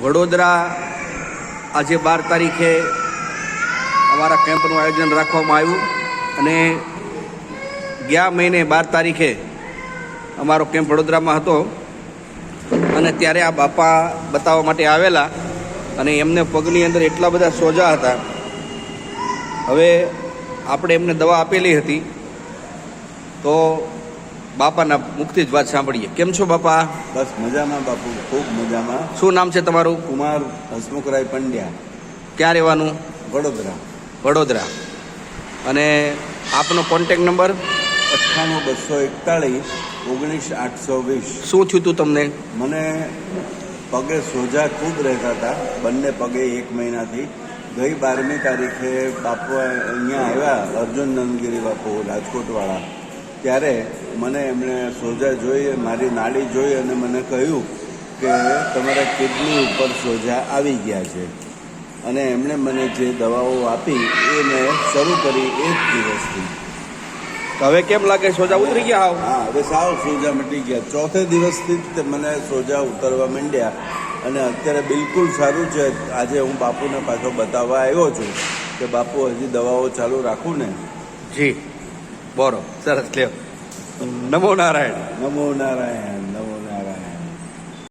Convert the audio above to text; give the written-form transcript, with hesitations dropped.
વડોદરા આજે 12 તારીખે અમારા કેમ્પનું આયોજન રાખવામાં આવ્યું અને ગયા મહિને 12 તારીખે અમારો કેમ્પ વડોદરામાં હતો અને ત્યારે આ બાપા બતાવવા માટે આવેલા અને એમને પગની અંદર એટલા બધા સોજા હતા. હવે આપણે એમને દવા આપેલી હતી તો બાપાના મુખથી જ વાત સાંભળીએ. કેમ છો બાપા? બસ મજામાં બાપુ, ખૂબ મજામાં. શું નામ છે તમારું? કુમાર હસમુખરાય પંડ્યા. ક્યાં રહેવાનું? વડોદરા. વડોદરા. અને આપનો કોન્ટેક નંબર? 98 241 19 820. શું થયું હતું તમને? મને પગે સોજા ખૂબ રહેતા હતા, બંને પગે 1 મહિનાથી. ગઈ 12મી તારીખે બાપુ અહીંયા આવ્યા, અર્જુન નંદગીરી બાપુ રાજકોટવાળા. ત્યારે મને એમણે સોજા જોઈ, મારી નાડી જોઈ અને મને કહ્યું કે તમારા કિડની ઉપર સોજા આવી ગયા છે. અને એમણે મને જે દવાઓ આપી એ મેં શરૂ કરી એ જ દિવસથી. હવે કેમ લાગે? સોજા ઉતરી ગયા? હા, હવે સાવ સોજા મટી ગયા. ચોથે દિવસથી જ મને સોજા ઉતરવા માંડ્યા અને અત્યારે બિલકુલ સારું છે. આજે હું બાપુને પાછો બતાવવા આવ્યો છું કે બાપુ હજી દવાઓ ચાલુ રાખું ને. જી, બરો સરસ. લ્યો, નમો નારાયણ. નમો નારાયણ.